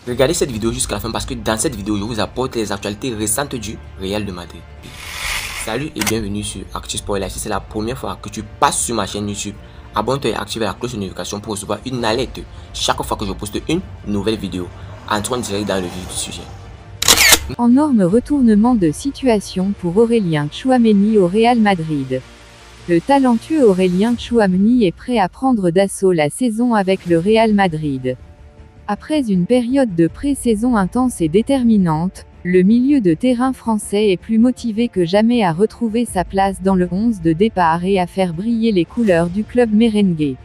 Regardez cette vidéo jusqu'à la fin parce que dans cette vidéo, je vous apporte les actualités récentes du Real de Madrid. Salut et bienvenue sur ActuSport. Si c'est la première fois que tu passes sur ma chaîne YouTube, abonne-toi et active la cloche de notification pour recevoir une alerte chaque fois que je poste une nouvelle vidéo. Entrons direct dans le vif du sujet. Énorme retournement de situation pour Aurélien Tchouaméni au Real Madrid. Le talentueux Aurélien Tchouaméni est prêt à prendre d'assaut la saison avec le Real Madrid. Après une période de pré-saison intense et déterminante, le milieu de terrain français est plus motivé que jamais à retrouver sa place dans le 11 de départ et à faire briller les couleurs du club merengue.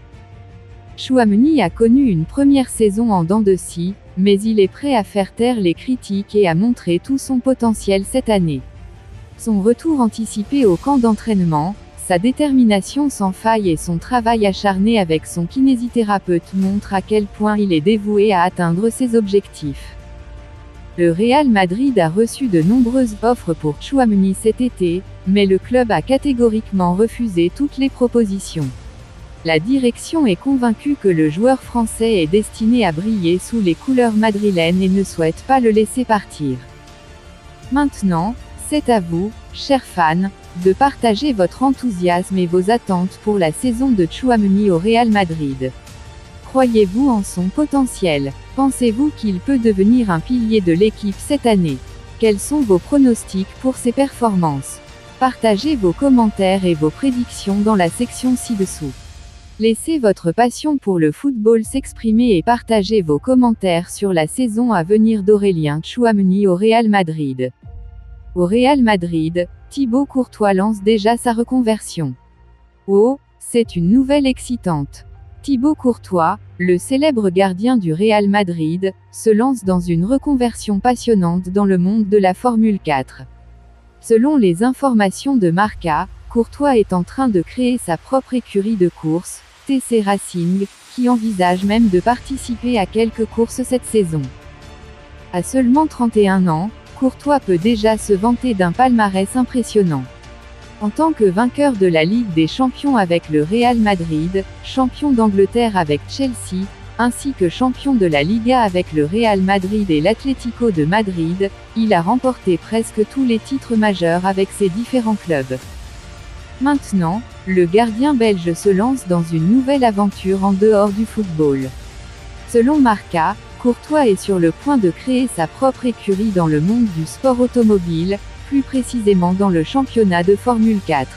Tchouaméni a connu une première saison en dents de scie, mais il est prêt à faire taire les critiques et à montrer tout son potentiel cette année. Son retour anticipé au camp d'entraînement, sa détermination sans faille et son travail acharné avec son kinésithérapeute montrent à quel point il est dévoué à atteindre ses objectifs. Le Real Madrid a reçu de nombreuses offres pour Tchouaméni cet été, mais le club a catégoriquement refusé toutes les propositions. La direction est convaincue que le joueur français est destiné à briller sous les couleurs madrilènes et ne souhaite pas le laisser partir. Maintenant, c'est à vous, chers fans, de partager votre enthousiasme et vos attentes pour la saison de Tchouaméni au Real Madrid. Croyez-vous en son potentiel? Pensez-vous qu'il peut devenir un pilier de l'équipe cette année? Quels sont vos pronostics pour ses performances? Partagez vos commentaires et vos prédictions dans la section ci-dessous. Laissez votre passion pour le football s'exprimer et partagez vos commentaires sur la saison à venir d'Aurélien Tchouaméni au Real Madrid. Au Real Madrid, Thibaut Courtois lance déjà sa reconversion. Oh, c'est une nouvelle excitante. Thibaut Courtois, le célèbre gardien du Real Madrid, se lance dans une reconversion passionnante dans le monde de la Formule 4. Selon les informations de Marca, Courtois est en train de créer sa propre écurie de course, TC Racing, qui envisage même de participer à quelques courses cette saison. À seulement 31 ans, Courtois peut déjà se vanter d'un palmarès impressionnant. En tant que vainqueur de la Ligue des Champions avec le Real Madrid, champion d'Angleterre avec Chelsea, ainsi que champion de la Liga avec le Real Madrid et l'Atlético de Madrid, il a remporté presque tous les titres majeurs avec ses différents clubs. Maintenant, le gardien belge se lance dans une nouvelle aventure en dehors du football. Selon Marca, Courtois est sur le point de créer sa propre écurie dans le monde du sport automobile, plus précisément dans le championnat de Formule 4.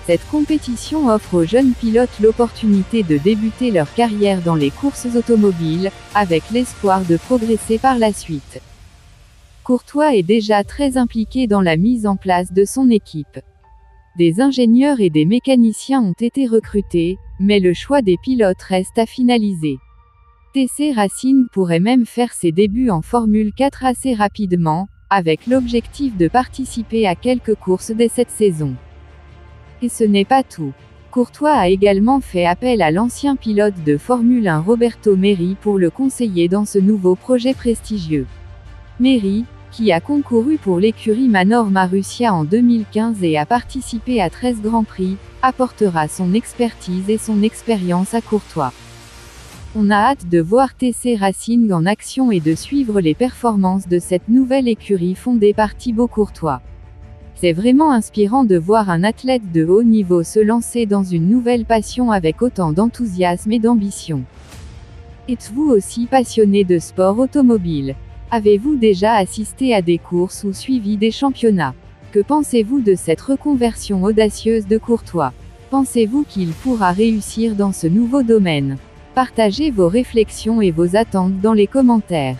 Cette compétition offre aux jeunes pilotes l'opportunité de débuter leur carrière dans les courses automobiles, avec l'espoir de progresser par la suite. Courtois est déjà très impliqué dans la mise en place de son équipe. Des ingénieurs et des mécaniciens ont été recrutés, mais le choix des pilotes reste à finaliser. TC Racing pourrait même faire ses débuts en Formule 4 assez rapidement, avec l'objectif de participer à quelques courses dès cette saison. Et ce n'est pas tout. Courtois a également fait appel à l'ancien pilote de Formule 1 Roberto Merhi pour le conseiller dans ce nouveau projet prestigieux. Merhi, qui a concouru pour l'écurie Manor Marussia en 2015 et a participé à 13 Grands Prix, apportera son expertise et son expérience à Courtois. On a hâte de voir TC Racing en action et de suivre les performances de cette nouvelle écurie fondée par Thibaut Courtois. C'est vraiment inspirant de voir un athlète de haut niveau se lancer dans une nouvelle passion avec autant d'enthousiasme et d'ambition. Êtes-vous aussi passionné de sport automobile? Avez-vous déjà assisté à des courses ou suivi des championnats? Que pensez-vous de cette reconversion audacieuse de Courtois? Pensez-vous qu'il pourra réussir dans ce nouveau domaine? Partagez vos réflexions et vos attentes dans les commentaires.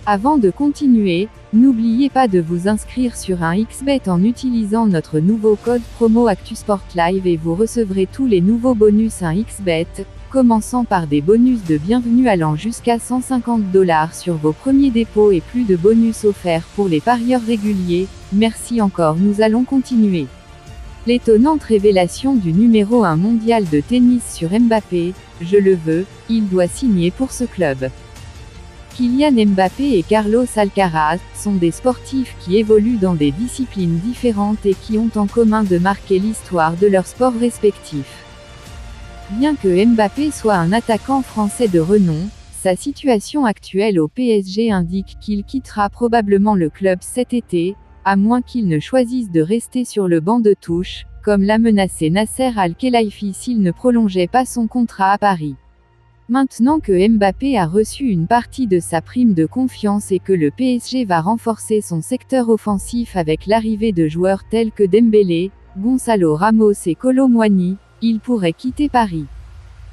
Avant de continuer, n'oubliez pas de vous inscrire sur un XBet en utilisant notre nouveau code promo ActuSportLive et vous recevrez tous les nouveaux bonus un XBet, commençant par des bonus de bienvenue allant jusqu'à 150 $ sur vos premiers dépôts et plus de bonus offerts pour les parieurs réguliers. Merci encore, nous allons continuer. L'étonnante révélation du numéro 1 mondial de tennis sur Mbappé, je le veux, il doit signer pour ce club. Kylian Mbappé et Carlos Alcaraz sont des sportifs qui évoluent dans des disciplines différentes et qui ont en commun de marquer l'histoire de leur sport respectif. Bien que Mbappé soit un attaquant français de renom, Sa situation actuelle au PSG indique qu'il quittera probablement le club cet été, à moins qu'il ne choisisse de rester sur le banc de touche, comme l'a menacé Nasser Al-Khelaifi s'il ne prolongeait pas son contrat à Paris. Maintenant que Mbappé a reçu une partie de sa prime de confiance et que le PSG va renforcer son secteur offensif avec l'arrivée de joueurs tels que Dembélé, Gonzalo Ramos et Kolo Muani, il pourrait quitter Paris.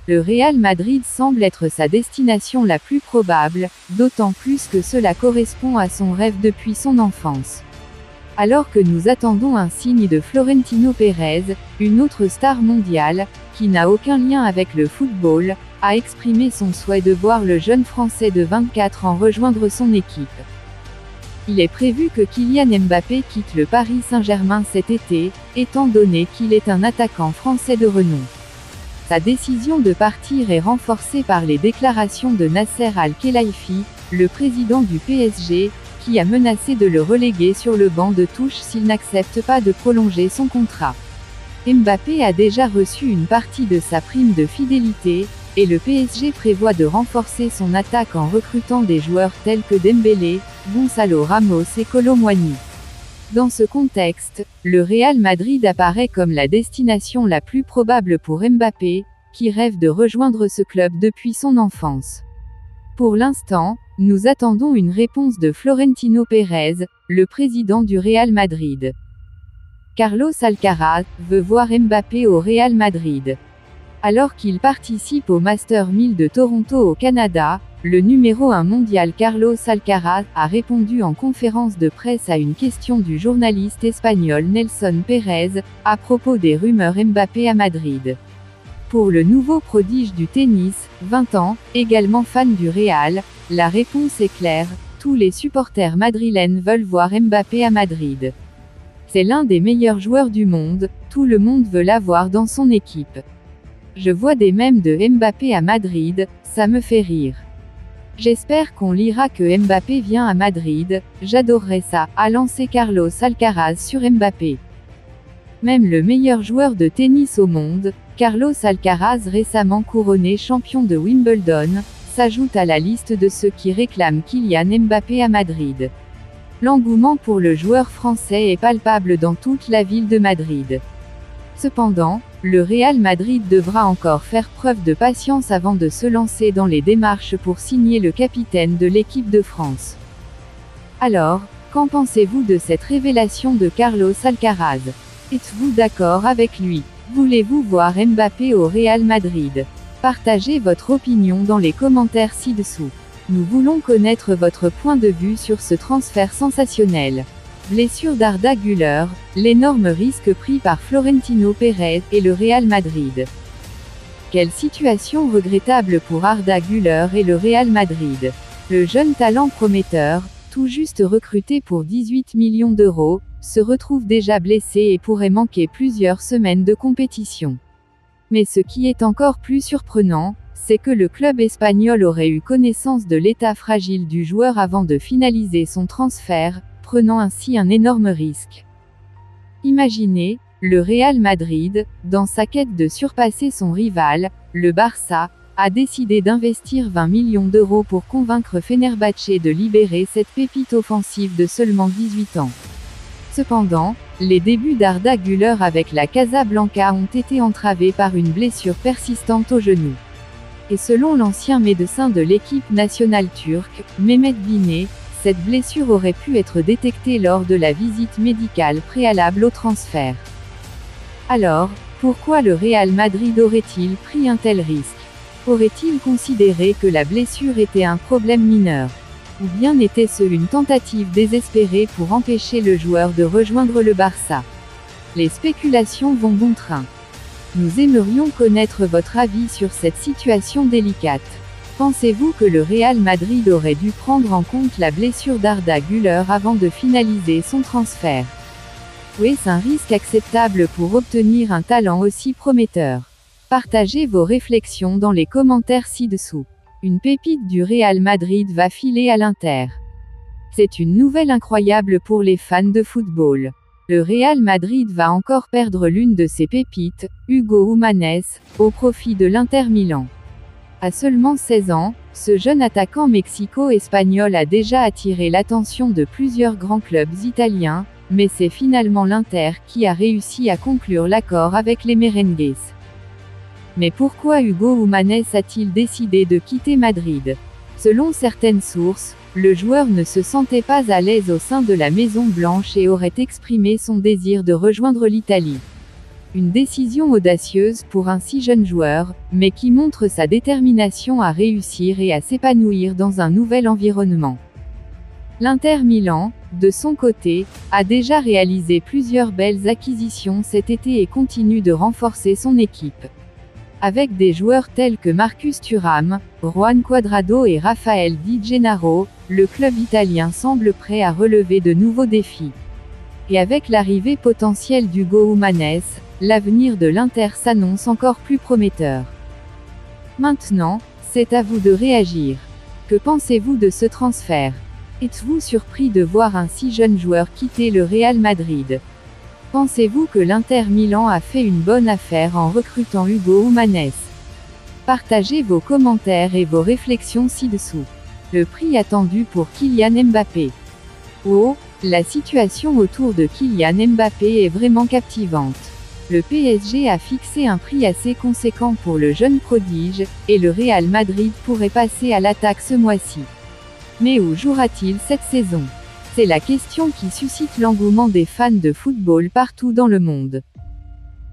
Le Real Madrid semble être sa destination la plus probable, d'autant plus que cela correspond à son rêve depuis son enfance. Alors que nous attendons un signe de Florentino Pérez, une autre star mondiale, qui n'a aucun lien avec le football, a exprimé son souhait de voir le jeune Français de 24 ans rejoindre son équipe. Il est prévu que Kylian Mbappé quitte le Paris Saint-Germain cet été, étant donné qu'il est un attaquant français de renom. Sa décision de partir est renforcée par les déclarations de Nasser Al-Khelaifi, le président du PSG, qui a menacé de le reléguer sur le banc de touche s'il n'accepte pas de prolonger son contrat. Mbappé a déjà reçu une partie de sa prime de fidélité, et le PSG prévoit de renforcer son attaque en recrutant des joueurs tels que Dembélé, Gonzalo Ramos et Kolo Muani. Dans ce contexte, le Real Madrid apparaît comme la destination la plus probable pour Mbappé, qui rêve de rejoindre ce club depuis son enfance. Pour l'instant, nous attendons une réponse de Florentino Pérez, le président du Real Madrid. Carlos Alcaraz veut voir Mbappé au Real Madrid. Alors qu'il participe au Master 1000 de Toronto au Canada, le numéro 1 mondial Carlos Alcaraz a répondu en conférence de presse à une question du journaliste espagnol Nelson Pérez, à propos des rumeurs Mbappé à Madrid. Pour le nouveau prodige du tennis, 20 ans, également fan du Real, la réponse est claire, tous les supporters madrilènes veulent voir Mbappé à Madrid. C'est l'un des meilleurs joueurs du monde, tout le monde veut l'avoir dans son équipe. Je vois des mèmes de Mbappé à Madrid, ça me fait rire. J'espère qu'on lira que Mbappé vient à Madrid, j'adorerais ça, a lancé Carlos Alcaraz sur Mbappé. Même le meilleur joueur de tennis au monde, Carlos Alcaraz récemment couronné champion de Wimbledon, s'ajoute à la liste de ceux qui réclament Kylian Mbappé à Madrid. L'engouement pour le joueur français est palpable dans toute la ville de Madrid. Cependant, le Real Madrid devra encore faire preuve de patience avant de se lancer dans les démarches pour signer le capitaine de l'équipe de France. Alors, qu'en pensez-vous de cette révélation de Carlos Alcaraz? Êtes-vous d'accord avec lui? Voulez-vous voir Mbappé au Real Madrid? Partagez votre opinion dans les commentaires ci-dessous. Nous voulons connaître votre point de vue sur ce transfert sensationnel. Blessure d'Arda Güler, l'énorme risque pris par Florentino Pérez et le Real Madrid. Quelle situation regrettable pour Arda Güler et le Real Madrid. Le jeune talent prometteur, tout juste recruté pour 18 millions d'euros, se retrouve déjà blessé et pourrait manquer plusieurs semaines de compétition. Mais ce qui est encore plus surprenant, c'est que le club espagnol aurait eu connaissance de l'état fragile du joueur avant de finaliser son transfert, prenant ainsi un énorme risque. Imaginez, le Real Madrid, dans sa quête de surpasser son rival, le Barça, a décidé d'investir 20 millions d'euros pour convaincre Fenerbahçe de libérer cette pépite offensive de seulement 18 ans. Cependant, les débuts d'Arda Güler avec la Casablanca ont été entravés par une blessure persistante au genou. Et selon l'ancien médecin de l'équipe nationale turque, Mehmet Bine, cette blessure aurait pu être détectée lors de la visite médicale préalable au transfert. Alors, pourquoi le Real Madrid aurait-il pris un tel risque? Aurait-il considéré que la blessure était un problème mineur? Ou bien était-ce une tentative désespérée pour empêcher le joueur de rejoindre le Barça? Les spéculations vont bon train. Nous aimerions connaître votre avis sur cette situation délicate. Pensez-vous que le Real Madrid aurait dû prendre en compte la blessure d'Arda Güler avant de finaliser son transfert? Ou est-ce un risque acceptable pour obtenir un talent aussi prometteur? Partagez vos réflexions dans les commentaires ci-dessous. Une pépite du Real Madrid va filer à l'Inter. C'est une nouvelle incroyable pour les fans de football. Le Real Madrid va encore perdre l'une de ses pépites, Hugo Humanes, au profit de l'Inter Milan. À seulement 16 ans, Ce jeune attaquant mexico-espagnol a déjà attiré l'attention de plusieurs grands clubs italiens, mais c'est finalement l'Inter qui a réussi à conclure l'accord avec les merengues. Mais pourquoi Hugo Humanes a-t-il décidé de quitter Madrid? Selon certaines sources, le joueur ne se sentait pas à l'aise au sein de la Maison Blanche et aurait exprimé son désir de rejoindre l'Italie. Une décision audacieuse pour un si jeune joueur, mais qui montre sa détermination à réussir et à s'épanouir dans un nouvel environnement. L'Inter Milan, de son côté, a déjà réalisé plusieurs belles acquisitions cet été et continue de renforcer son équipe. Avec des joueurs tels que Marcus Thuram, Juan Cuadrado et Rafael Di Gennaro, le club italien semble prêt à relever de nouveaux défis. Et avec l'arrivée potentielle d'Hugo Humanes, l'avenir de l'Inter s'annonce encore plus prometteur. Maintenant, c'est à vous de réagir. Que pensez-vous de ce transfert? Êtes-vous surpris de voir un si jeune joueur quitter le Real Madrid? Pensez-vous que l'Inter Milan a fait une bonne affaire en recrutant Hugo Humanes? Partagez vos commentaires et vos réflexions ci-dessous. Le prix attendu pour Kylian Mbappé. Oh, la situation autour de Kylian Mbappé est vraiment captivante. Le PSG a fixé un prix assez conséquent pour le jeune prodige, et le Real Madrid pourrait passer à l'attaque ce mois-ci. Mais où jouera-t-il cette saison? C'est la question qui suscite l'engouement des fans de football partout dans le monde.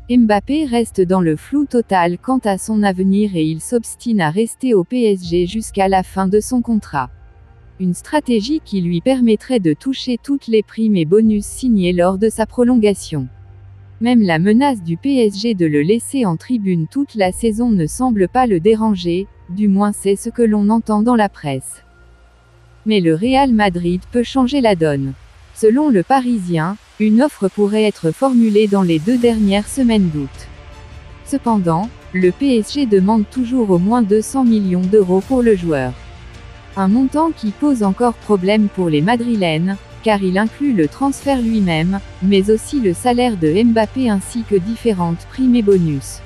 Mbappé reste dans le flou total quant à son avenir et il s'obstine à rester au PSG jusqu'à la fin de son contrat. Une stratégie qui lui permettrait de toucher toutes les primes et bonus signés lors de sa prolongation. Même la menace du PSG de le laisser en tribune toute la saison ne semble pas le déranger, du moins c'est ce que l'on entend dans la presse. Mais le Real Madrid peut changer la donne. Selon le Parisien, une offre pourrait être formulée dans les 2 dernières semaines d'août. Cependant, le PSG demande toujours au moins 200 millions d'euros pour le joueur. Un montant qui pose encore problème pour les Madrilènes, car il inclut le transfert lui-même, mais aussi le salaire de Mbappé ainsi que différentes primes et bonus.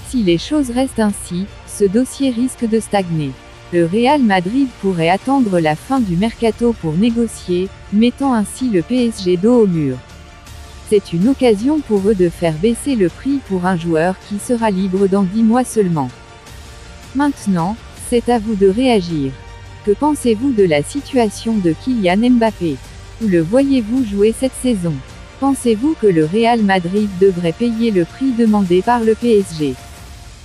Si les choses restent ainsi, ce dossier risque de stagner. Le Real Madrid pourrait attendre la fin du mercato pour négocier, mettant ainsi le PSG dos au mur. C'est une occasion pour eux de faire baisser le prix pour un joueur qui sera libre dans 10 mois seulement. Maintenant, c'est à vous de réagir. Que pensez-vous de la situation de Kylian Mbappé? Où le voyez-vous jouer cette saison? Pensez-vous que le Real Madrid devrait payer le prix demandé par le PSG?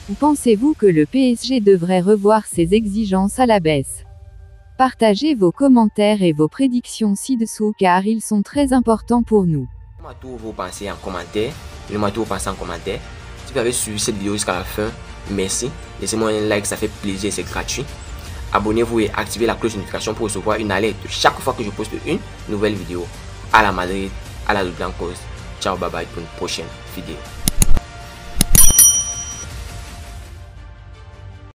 Ou pensez-vous que le PSG devrait revoir ses exigences à la baisse? Partagez vos commentaires et vos prédictions ci-dessous car ils sont très importants pour nous. Dites-moi tout vos pensées en commentaire. Dites-moi tout vos pensées en commentaire. Si vous avez suivi cette vidéo jusqu'à la fin, merci. Laissez-moi un like, ça fait plaisir, c'est gratuit. Abonnez-vous et activez la cloche de notification pour recevoir une alerte chaque fois que je poste une nouvelle vidéo. À la Madrid, à la Blancos. Ciao, bye bye pour une prochaine vidéo.